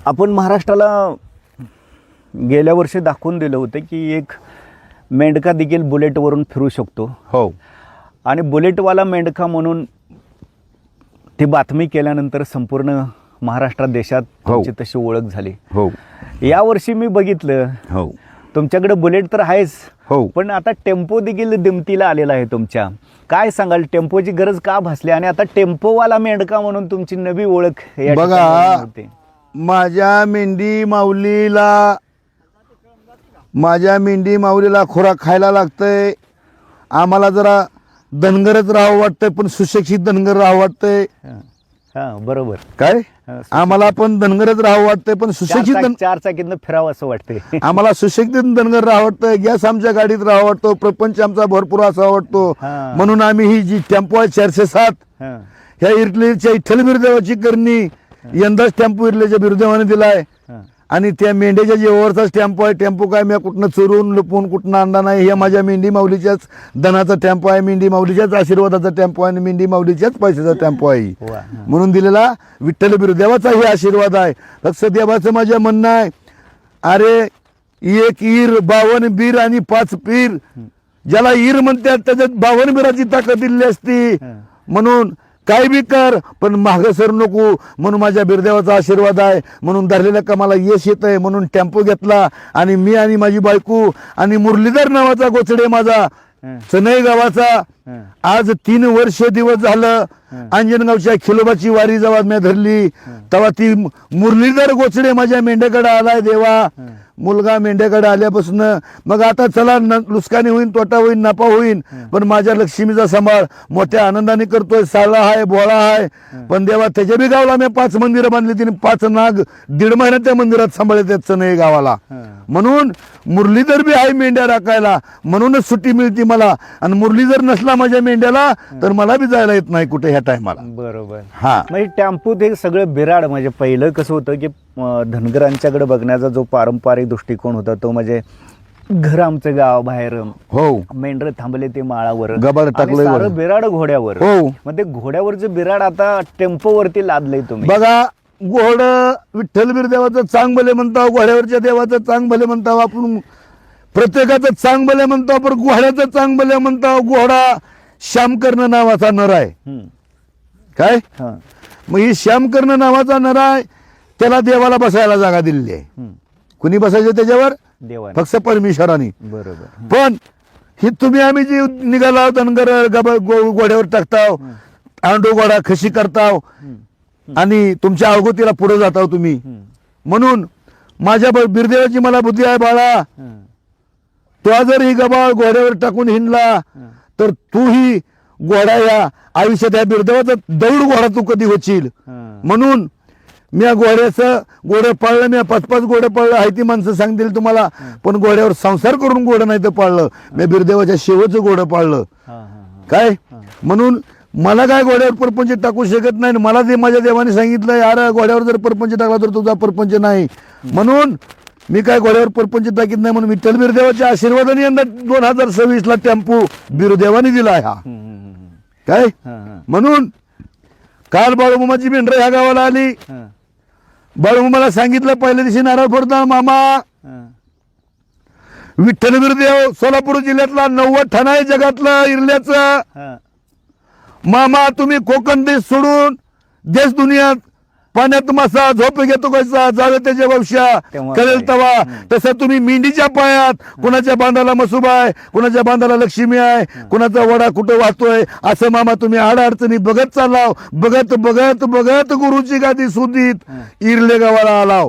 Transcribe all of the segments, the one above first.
आपण महाराष्ट्राला गेल्या वर्षी दाखवून दिलं होतं की एक मेंढका देखील बुलेटवरून फिरू शकतो. हो. आणि बुलेटवाला मेंढका म्हणून ती बातमी केल्यानंतर संपूर्ण महाराष्ट्रात देशात तुमची तशी ओळख झाली. हो. यावर्षी मी बघितलं हो. तुमच्याकडे बुलेट तर आहेच, हो, पण आता टेम्पो देखील दिमतीला आलेला आहे तुमच्या. काय सांगाल, टेम्पोची गरज का भासली आणि आता टेम्पोवाला मेंढका म्हणून तुमची नवी ओळख या बघा, ठिकाणी होते? माझ्या मेंढी माऊलीला खुराक खायला लागतंय. आम्हाला जरा धनगरच राहावं वाटतंय, पण सुशिक्षित धनगर राहावं वाटतंय. हा बरोबर. काय आम्हाला पण धनगरच राहावं वाटतंय, पण सुशिक्षित चार चाकीतनं फिरावं असं वाटतंय. आम्हाला सुशिक्षित धनगर राहावं वाटतंय. गॅस आमच्या गाडीत राहावं वाटतो. प्रपंच आमचा भरपूर असा वाटतो. म्हणून आम्ही ही जी टेम्पो आहे 407 ह्या इरलेच्या विठ्ठल बिरदेवाची करणी यंदाच टेम्पो इरलेच्या बिरदेवाने दिलाय. आणि त्या मेंढ्याच्या जेवरचा टेम्पो आहे. टेम्पो काय मी कुठनं चोरून लपून कुठनं आणला नाही. हे माझ्या मेंढी माऊलीच्याच धनाचा टेम्पो आहे, मेंढी माऊलीच्याच आशीर्वादाचा टेम्पो आहे आणि मेंढी माऊलीच्याच पैशाचा टेम्पो आहे. म्हणून दिलेला विठ्ठल बिरदेवाचा हे आशीर्वाद आहे. फक्त देवाचं माझ्या म्हणणं आहे, अरे एक ईर 52 बीर आणि 5 पीर, ज्याला ईर म्हणतात त्याच्यात 52 बीराची ताकद दिली असती. म्हणून काय बी कर, पण मागं सर नको. म्हणून माझ्या बिरदेवाचा आशीर्वाद आहे. म्हणून धरलेल्या कामाला यश येत आहे. म्हणून टेम्पो घेतला आणि मी आणि माझी बायको आणि मुरलीधर नावाचा गोचडे माझा सनई गावाचा आज 3 वर्ष दिवस झालं अंजनगावच्या खिलोबाची वारी जेव्हा मी धरली तेव्हा ती मुरलीधर गोचडे माझ्या मेंढ्याकडे आलाय. देवा मुलगा मेंढ्याकडे आल्यापासून मग आता चला नुकसानी होईन, तोटा होईन, नफा होईन, पण माझ्या लक्ष्मीचा सांभाळ मोठ्या आनंदाने करतोय. साळा आहे, बोळा आहे, पण देवा त्याच्या बी गावाला मी 5 मंदिरं बांधली. तिने 5 नाग 1.5 महिन्यात त्या मंदिरात सांभाळले नाही गावाला. म्हणून मुरलीधर बी आहे मेंढ्या राखायला, म्हणूनच सुट्टी मिळते मला. आणि मुरलीधर नसला माझ्या मेंढ्याला तर मला बी जायला येत नाही कुठे ह्या टायमाला. बरोबर. हा, म्हणजे टेम्पोत हे सगळं बिराड. म्हणजे पहिलं कसं होतं की धनगरांच्याकडे बघण्याचा जो पारंपरिक दृष्टिकोन होता तो म्हणजे घर आमचं गाव बाहेर, हो, मेंढर थांबले ते माळावर, गबाळ टाकलंय वर. सारं बिराड घोड्यावर. हो. मग ते घोड्यावरचं बिराड आता टेम्पो वरती लादलंय तुम्ही. बघा, घोड विठ्ठल बिरदेवाचं चांग भले म्हणताव, घोड्यावरच्या देवाचं चांग भले म्हणताव, आपण प्रत्येकाचं चांग भले म्हणताव, पण घोड्याचं चांग भले म्हणताव. घोडा श्यामकर्ण नावाचा नर आहे. काय मग ही श्यामकर्ण नावाचा नर आहे, त्याला देवाला बसायला जागा दिलेली आहे. कुणी बसायचं त्याच्यावर? देवा, फक्त परमेश्वराने. बरोबर. पण ही तुम्ही आम्ही जी निघाला धनगर घोड्यावर टाकताव, आंडो घोडा खशी करताव आणि तुमच्या अवगतीला पुढे जाताव तुम्ही. म्हणून माझ्या बिरदेवाची मला बुद्धी आहे बाळा, तो जर ही गबाळ घोड्यावर टाकून हिंडला तर तूही घोडा या आयुष्यात या बिरदेवाचा दौड घोडा तू कधी होशील. म्हणून मी घोडं पाळलं, मी 5-5 घोडं पाळलं आहे. ती माणसं सांगतील तुम्हाला, पण घोड्यावर संसार करून घोडं नाही तर पाळलं मी बिरदेवाच्या शेवटचं घोडं पाळलं. काय म्हणून मला काय घोड्यावर परपंच टाकू शकत नाही. मला ते माझ्या देवाने सांगितलं, यार घोड्यावर जर परपंच टाकला तर तुझा परपंच नाही. म्हणून मी काय घोड्यावर परपंच टाकीत नाही. म्हणून विठ्ठल बिरदेवाच्या आशीर्वादाने यंदा 2026 ला टेम्पो बिरदेवाने दिला हा. काय म्हणून काल बाळूमामाची मेंढर ह्या गावाला आली. बाळूमामाला सांगितलं पहिल्या दिवशी नारळ फोडता, मामा विठ्ठल बिरदेव सोलापूर जिल्ह्यातला 90 ठाणा आहे जगातलं इरल्याचं. मामा तुम्ही कोकण देश सोडून देश दुनियात पाण्यात मासा झोप घेतो कसा जावे त्याच्या वंशा कळेल तवा. तसं तुम्ही मेंढीच्या पायात कुणाच्या बांधाला मसुबा आहे, कुणाच्या बांधाला लक्ष्मी आहे, कुणाचा वडा कुठं वाहतोय असं मामा तुम्ही अडचणी बघत चालाव. बघत बघत बघत गुरुची गादी सुधीत इरले गावाला आलाव.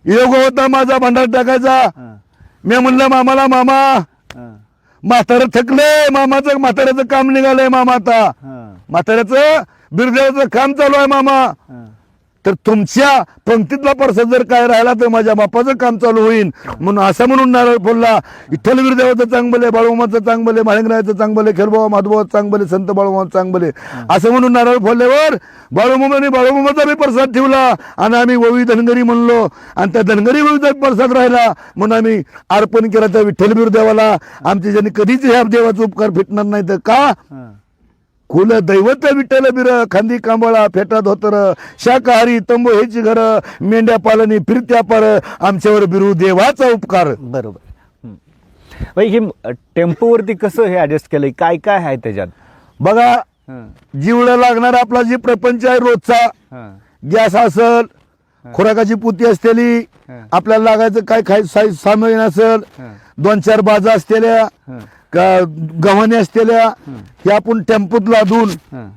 योग होता माझा भांडार टाकायचा. मी म्हणलं मामाला, मामा म्हातारं थकले, मामाचं म्हाताऱ्याचं काम निघालंय. मामा आता म्हाताऱ्याचं बिरदेवाचं काम चालू आहे मामा. तर तुमच्या पंक्तीतला प्रसाद जर काय राहिला तर माझ्या बापाचं काम चालू होईल. म्हणून असं म्हणून नारळ फोडला. विठ्ठल बिरदेवाचं चांगले, बाळूमामाचं चांगले, माळिंगरायाचं चांगले, खेळबाबा माधोबाचं चांगले, संत बाळूमामाचं चांगले, असं म्हणून नारळ फोडल्यावर बाळूमामाचा बी प्रसाद ठेवला आणि आम्ही ववी धनगरी म्हणलो आणि त्या धनगरी ववीचा प्रसाद राहिला. म्हणून आम्ही अर्पण केला त्या विठ्ठल बिरदेवाला. आमच्या ज्यांनी कधीच ह्या देवाचा उपकार फिटणार नाही. तर का कुल दैवत विठ्ठल बिर, खांदी कांबळा फेटा धोतर, शाकाहारी तंबू हेची घर, मेंढ्या पालनी फिरत्या पार, आमच्यावर बिरू देवाचा उपकार. बरोबर. भाई हे टेम्पोवरती कसं हे ऍडजस्ट केलंय, काय काय आहे त्याच्यात? बघा, हं, जीवला लागणारा आपला जे प्रपंच आहे रोजचा, हं, गॅस असल, खुराकाची पुती असलेली, हं. आपल्याला लागायचं काय खाय सामान असल, हं, 2-4 बाजा असलेल्या, हं, का गव्हाणे असलेल्या, हे आपण टेम्पोत लादून हं,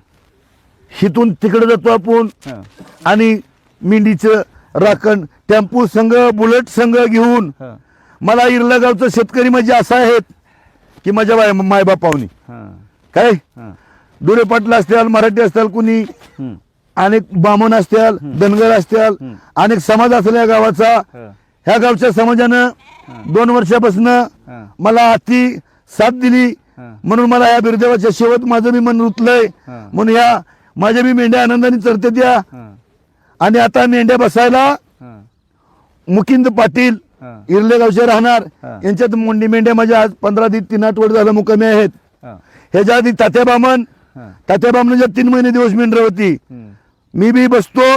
हिथून तिकडे जातो आपण. हं, आणि मेंढीचं राखण टेम्पो संघ, बुलेट संघ घेऊन हं, मला इरलं गावचं शेतकरी म्हणजे असं आहेत की माझ्या मायबापावनी हं, काय हं, दुरे पाटील असतील, मराठी असतील, कुणी हं, अनेक बामण असतील, धनगर असतील, अनेक समाज असल्या गावाचा. हं, ह्या गावच्या समाजानं 2 वर्षापासून हं, मला अति साथ दिली. हं. म्हणून मला या बिरदेवाच्या शेवट माझं बी मन रुतलंय. हं. म्हणून या माझ्या बी मेंढ्या आनंदाने चरते द्या. हं, आणि आता मेंढ्या बसायला हं, मुकिंद पाटील हं, इरले गावचे राहणार, हं. यांच्यात मोंडी मेंढ्या माझ्या आज 15-3 आठवडे झालं मुक्कामी आहेत. हं, ह्याच्या आधी तात्या बामण, हं, तात्या बामणाच्या 3 महिने दिवस मेंढर होती. हं, मी बी बसतो,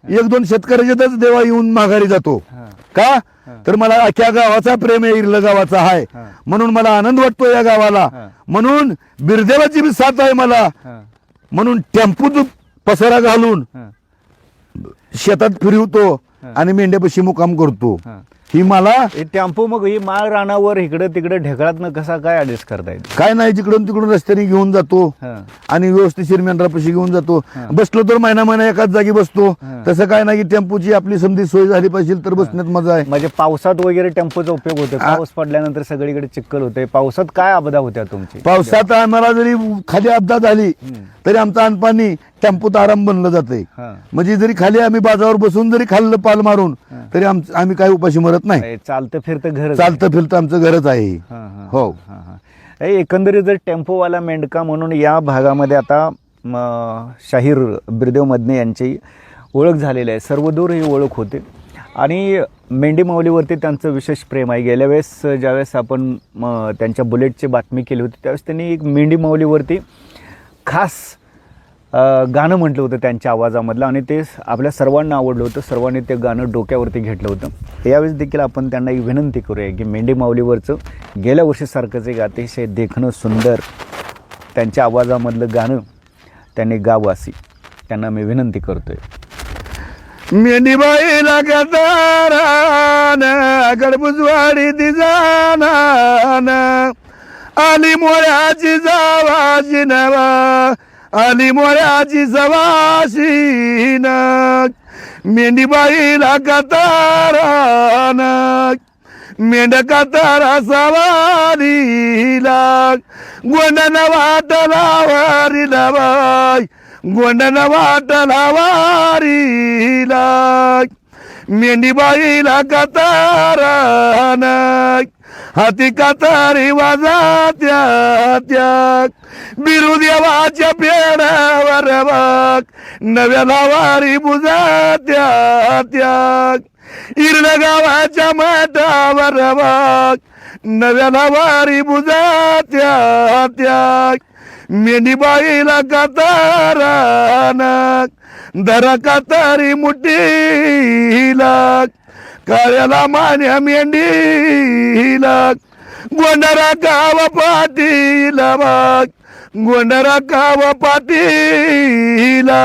1-2 शेतकऱ्याच्यातच देवा येऊन माघारी जातो. हं. का तर मला अख्ख्या गावाचा प्रेम आहे, इरलं गावाचा आहे. हं. म्हणून मला आनंद वाटतो या गावाला. हं. म्हणून बिरदेवाची बी साथ आहे मला. हं, म्हणून टेम्पूत पसारा घालून हं, शेतात फिरवतो आणि मेंढ्यापाशी मुकाम करतो. हं. ही मला हे टेम्पो मग ही माळ रानावर इकडे तिकडे ढेकळातनं कसा काय ऍडजस्ट करता येईल? काय नाही, जिकडून तिकडून रस्त्याने घेऊन जातो हं, आणि व्यवस्थिशीर मेंढरापाशी घेऊन जातो. हं. बसलो तर महिना एकाच जागी बसतो. हं. तसं काय नाही की टेम्पोची आपली समधी सोय झाली पाहिजे तर बसण्यात मजा आहे. म्हणजे पावसात वगैरे टेम्पोचा उपयोग होतो, पाऊस पडल्यानंतर सगळीकडे चिखल होते, पावसात काय आपदा होत्या तुमची? पावसात आम्हाला जरी खाली अपघात झाली हं, तरी आमचं अनपाणी टेम्पोत आराम बनलं जाते. हं. म्हणजे म्हणजे जरी खाली आम्ही बाजावर बसून जरी खाल्लं पाल मारून तरी आम्ही काय उपाशी मरत नाही. चालतं फिरतं घर चालतं फिरतं आमचं घरच आहे. हो. एकंदरीत जर टेम्पोवाला मेंढका म्हणून या भागामध्ये आता शाहीर बिरदेव मदने यांची ओळख झालेली आहे, सर्वदूर ही ओळख होते. आणि मेंढी माऊलीवरती त्यांचं विशेष प्रेम आहे. गेल्या वेळेस ज्यावेळेस आपण त्यांच्या बुलेटची बातमी केली होती त्यावेळेस त्यांनी एक मेंढी माऊलीवरती खास गाणं म्हटलं होतं त्यांच्या आवाजामधलं, आणि ते आपल्या सर्वांना आवडलं होतं. सर्वांनी ते गाणं डोक्यावरती घेतलं होतं. यावेळेस देखील आपण त्यांना एक विनंती करूया की मेंढी माऊलीवरचं गेल्या वर्षीसारखंच एक अतिशय देखणं सुंदर त्यांच्या आवाजामधलं गाणं त्यांनी गावं अशी त्यांना मी विनंती करतोय. मेंढीबाईला गदारान गडबुजवाडी दिजानान आली मोळ्याची जावाची नवा आली मोळ्याची सवाशीन मेंढीबाईला कतारान मेंढ कतारा सवारीला गोंडन वाटला वारीला बाई गोंडन वाटला वारीला मेंढीबाईला कतारान हाती कतारी वाजात्या त्या बिरुदेवाच्या पेडावर बाग नव्या लावारी बुजात्या त्या इरलं गावाच्या माठावर बाग नव्या लावारी बुजात्या त्या मेंढीबाईला कतारान धरा कतारी मुठीला काळ्याला मान्या मेंढीला गोंडरा गाव पाटीला बाग गोंडरा गाव पाटीला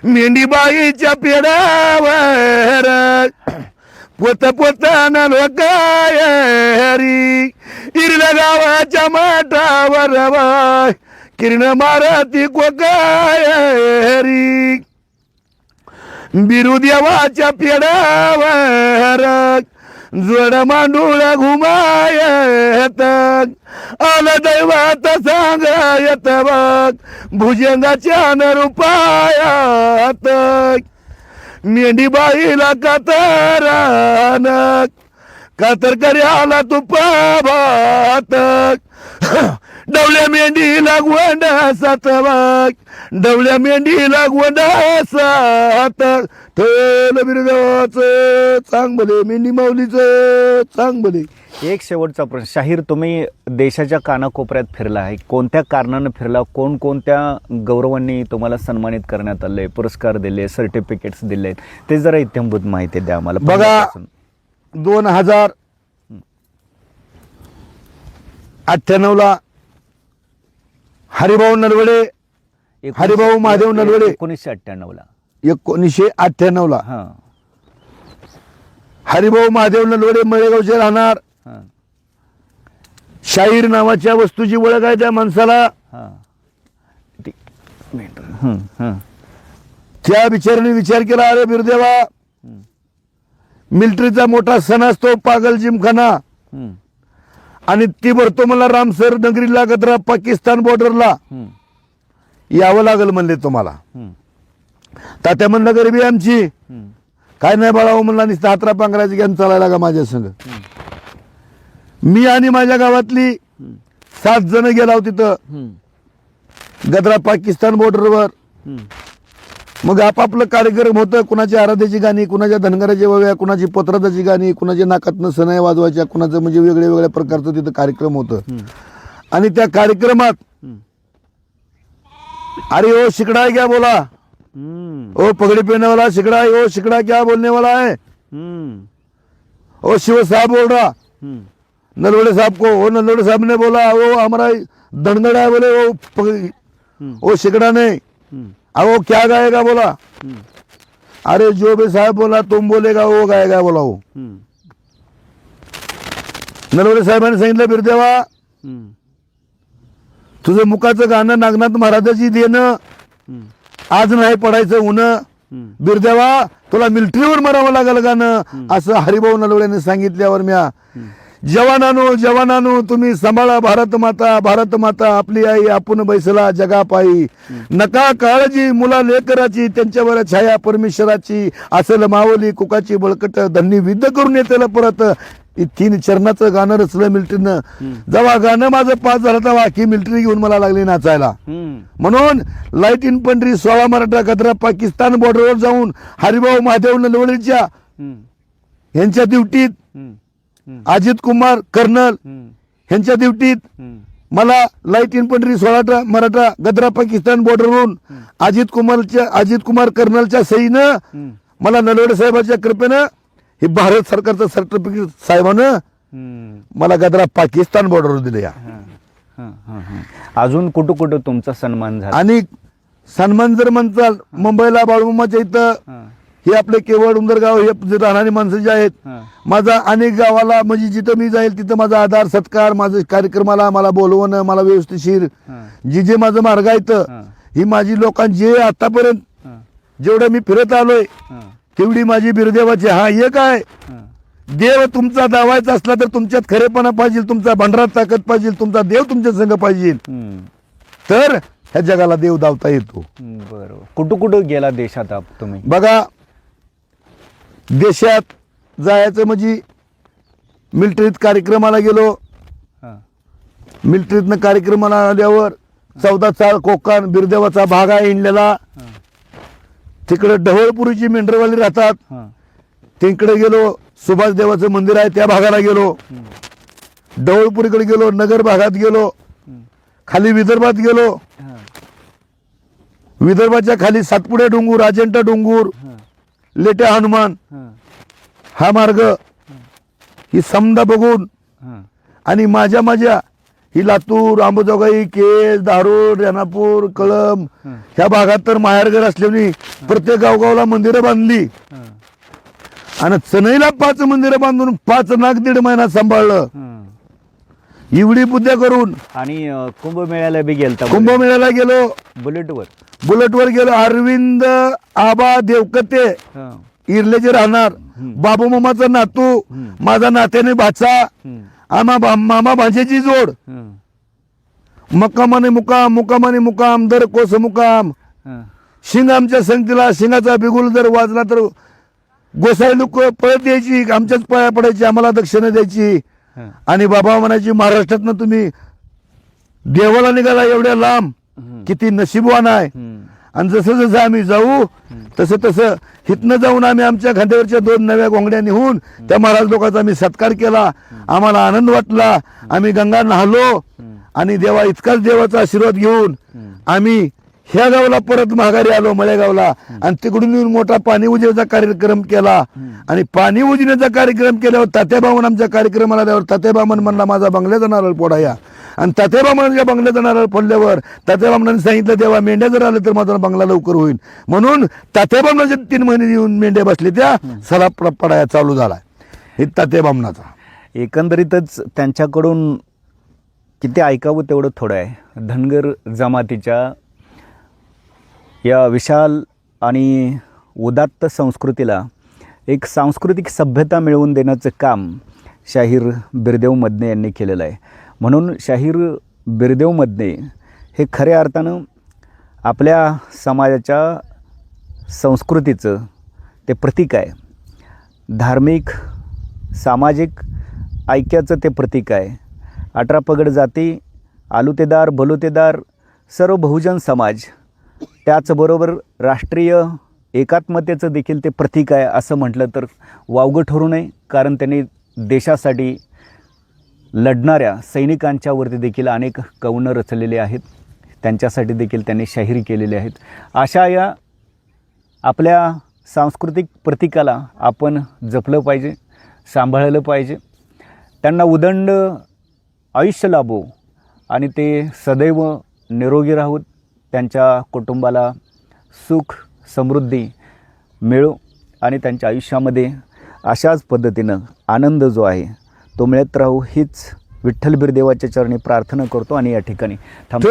मेंढीबाईच्या पेडावर पोत पोताना लोकायरी इरल्या गावाच्या माठावर बाय किरण मारती कोकायरी बिरुदेवाच्या पेडावर जोड मांडूळ घुमायत आलं दैवात सांगायत बघ भुजंगाच्या नरुपायात मेंढीबाईला कतारान कातर कर्याला तुपाभात डवल्या मेंढी लागवंड सातवा डवल्या मेंढी लागवंड सात ठेवलं बिरदेवाचं चांग भले मेंढी माऊलीचं चांग भले. एक शेवटचा प्रश्न, शाहीर तुम्ही देशाच्या कानाकोपऱ्यात फिरला आहे, कोणत्या कारणानं फिरला, कोणकोणत्या गौरवांनी तुम्हाला सन्मानित करण्यात आले, पुरस्कार दिले, सर्टिफिकेट्स दिले आहेत, ते जरा इत्यंभूत माहिती द्या आम्हाला. बघा 2098 हरिभाऊ नलवडे, हरिभाऊ महादेव नलवडे 1998 1998 हां हरिभाऊ महादेव नलवडे मळेगावचे राहणार. हां शाहीर नावाच्या वस्तूची ओळख आहे त्या माणसाला. हां ती- हं, हं, त्या बिचाराने विचार केला, अरे बिरदेवा हं, मिलिटरीचा मोठा सण असतो पागल जिमखाना, हं, आणि ती भरतो मला रामसर नगरीला गद्रा पाकिस्तान बॉर्डरला हं, यावं लागल म्हणले तुम्हाला. हं, तात्या म्हणलं गरिबी आमची हं, काय नाही बाळावं म्हणला, नुसतं हातरा पांघरायची घेऊन चालायला का माझ्या संग. हं, मी आणि माझ्या गावातली हं, 7 जण गेला होतो तिथं हं, गद्रा पाकिस्तान बॉर्डरवर. हं, मग आपापलं कार्यक्रम होतं, कुणाची आराध्याची गाणी, कुणाच्या धनगराची वव्या, कुणाची पोतराजाची गाणी, कुणाच्या नाकातनं सनई वाजवायच्या, कुणाचं म्हणजे वेगळ्या वेगळ्या प्रकारचं तिथं कार्यक्रम होतं. हं, आणि त्या कार्यक्रमात हं, अरे ओ शिकड़ा है क्या बोला, हं, ओ पगड़ी पहनने वाला शिकड़ा है, ओ शिकड़ा क्या बोलने वाला है, हं, ओ शिव साहब बोल रहा हं, नलवड़े साहब को. ओ नलवड़े साहब ने बोला वो हमारा धनगड़ है, बोले हं, वो शिकड़ा ने. हं, अब वो क्या गाएगा बोला, हं, अरे जो भी साहब बोला तुम बोलेगा वो गाएगा बोला. वो हं, नलवडे साहेबांनी सांगितलं, बिरदेवा हं, तुझं मुखाचं गाणं नागनाथ महाराजाची देणं हं, आज नाही पडायचं उन्ह. हं, बिरदेवा तुला मिलिटरीवर मरावं लागल गाणं असं हरिभाऊ नलवडेने सांगितल्यावर म्या जवानानो जवानानो तुम्ही सांभाळा भारत माता, भारत माता आपली आई, आपण बैसला जगा पायी. नका काळजी मुला लेकराची, त्यांच्यावर छाया परमेश्वराची, असेल मावली कुकाची बळकट, धन्नी विद्ध करून येतेला परत. 3 चरणाचं गाणं रचलं मिलिटरीनं. जेव्हा गाणं माझं पास झालं तेव्हा की मिलिटरी घेऊन मला लागली नाचायला. हं, म्हणून लाईट इन्फंट्री 16 मराठा गद्रा पाकिस्तान बॉर्डरवर जाऊन हरिभाऊ महादेव नलवडेच्या हं, यांच्या ड्युटीत, हं, हं, अजित कुमार कर्नल हं, यांच्या ड्युटीत हं, मला लाईट इन्फंट्री 16 मराठा गद्रा पाकिस्तान बॉर्डरवरून अजित कुमार कर्नलच्या सहीनं हं, मला नलवडे साहेबांच्या कृपेनं हे भारत सरकारचं सर्टिफिकेट साहेबानं हं. मला गद्रा पाकिस्तान बॉर्डरवर दिले. या हं, हं, हं, हं. अजून कुठं कुठं तुमचा सन्मान झाला? आणि सन्मान जर म्हणताल मुंबईला बाळूमामाच्या इथं हं, हे आपले केवळ उंदरगाव हे जे राहणारी माणसं जे आहेत, हं, माझा अनेक गावाला म्हणजे जिथं मी जाईल तिथं माझा आधार सत्कार, माझं कार्यक्रमाला मला बोलवणं, मला व्यवस्थिशीर हं, जे माझं मार्ग आहेत, हं, ही माझी लोकांची जे आतापर्यंत हं, जेवढं मी फिरत आलोय हं, तेवढी माझी बिरदेवाची. हा एक आहे, हं, देव तुमचा दावायचा असला तर तुमच्यात खरेपणा पाहिजे, तुमचा भंडारात ताकद पाहिजे, तुमचा देव तुमच्या संग पाहिजे, हं. तर ह्या जगाला देव दावता येतो. बरोबर. कुठं कुठं गेला देशात तुम्ही? बघा देशात जायचं म्हणजे मिलिटरीत कार्यक्रमाला गेलो. हं, मिलिटरीतनं कार्यक्रमाला आल्यावर 14 चाळ कोकण बिरदेवाचा भाग आहे इंडलेला. हं, तिकडे ढवळपुरीची मेंढरवाली राहतात, हं, तिकडे गेलो. सुभाष देवाचं मंदिर आहे त्या भागाला गेलो. हं, ढवळपुरीकडे गेलो, नगर भागात गेलो, हं, खाली विदर्भात गेलो. हं, विदर्भाच्या खाली सातपुडे डोंगूर, अजंठा डोंगूर, हं, लेट्या हनुमान हं, हा मार्ग ही समदा बघून हं, आणि माझ्या ही लातूर, अंबाजोगाई, केज, धारूर, रेणापूर, कळंब हं, ह्या भागात तर माहेरघर असल्याने प्रत्येक गावगावला मंदिरं बांधली. हं, आणि चनईला 5 मंदिरं बांधून 5 नाग 1.5 महिना सांभाळलं. हं. एवढी बुद्ध्या करून आणि कुंभमेळ्याला बी गेलता कुंभमेळ्याला गेलो. बुलेटवर? बुलेटवर गेलो. अरविंद आबा देवकते हं, इर्लेचे राहणार, बाबू मामाचा नातू, माझा नात्याने भाचा, हं, मामा भांजेची जोड. हं, मुक्कामाने मुकाम, मुकामाने मुकाम, दर कोस मुकाम. हं, शिंग आमच्या संगतीला शिंगाचा बिगुल जर वाजला तर गोसाई लोक पळत यायची, आमच्याच पाया पडायची, आम्हाला दक्षिणा द्यायची. हं, आणि बाबा म्हणायची महाराष्ट्रातनं तुम्ही देवाला निघाला एवढ्या लांब, किती नशीबवान आहे. आणि जसं जसं आम्ही जाऊ तसं तसं हितनं जाऊन आम्ही आमच्या खांद्यावरच्या 2 नव्या घोंगड्या निहून त्या महाराज लोकांचा आम्ही सत्कार केला. आम्हाला आनंद वाटला. आम्ही गंगा न्हालो आणि देवा इतकाच देवाचा आशीर्वाद घेऊन आम्ही ह्या गावाला परत माघारी आलो, मळेगावला. आणि तिकडून येऊन मोठा पाणी उजण्याचा कार्यक्रम केला. आणि पाणी उजण्याचा कार्यक्रम केल्यावर तात्याबामन आमच्या कार्यक्रमाला आल्यावर तात्याबामन म्हणला माझा बंगल्याचा नारळ फोडा या. आणि तात्याबामनाच्या बंगल्याचा नारळ फोडल्यावर तात्याबामनाने सांगितलं देवा मेंढ्या जर आल्या तर माझा बंगला लवकर होईल. म्हणून तात्याबामनाच्या 3 महिने येऊन मेंढ्या बसले त्या सलाप पडाया चालू झाला. हे तात्याबामनाचा. एकंदरीतच त्यांच्याकडून किती ऐकावं तेवढं थोडं आहे. धनगर जमातीच्या या विशाल आणि उदात्त संस्कृतीला एक सांस्कृतिक सभ्यता मिळवून देण्याचं काम शाहीर बिरदेव मदने यांनी केलेलं आहे. म्हणून शाहीर बिरदेव मदने हे खऱ्या अर्थानं आपल्या समाजाच्या संस्कृतीचं ते प्रतीक आहे. धार्मिक सामाजिक ऐक्याचं ते प्रतीक आहे. 18 पगड जाती, आलुतेदार बलुतेदार सर्व बहुजन समाज, त्याचबरोबर राष्ट्रीय एकात्मतेचं देखील ते प्रतीक आहे असं म्हटलं तर वावगं ठरू नये. कारण त्यांनी देशासाठी लढणाऱ्या सैनिकांच्यावरती देखील अनेक कवनं रचलेले आहेत. त्यांच्यासाठी देखील त्यांनी शाहिरी केलेली आहेत. अशा या आपल्या सांस्कृतिक प्रतीकाला आपण जपलं पाहिजे, सांभाळलं पाहिजे. त्यांना उदंड आयुष्य लाभो आणि ते सदैव निरोगी राहूत. त्यांच्या कुटुंबाला सुख समृद्धी मिळो आणि त्यांच्या आयुष्यामध्ये अशाच पद्धतीनं आनंद जो आहे तो मिळत राहू हीच विठ्ठल बिरदेवाच्या चरणी प्रार्थना करतो. आणि या ठिकाणी थांबतो.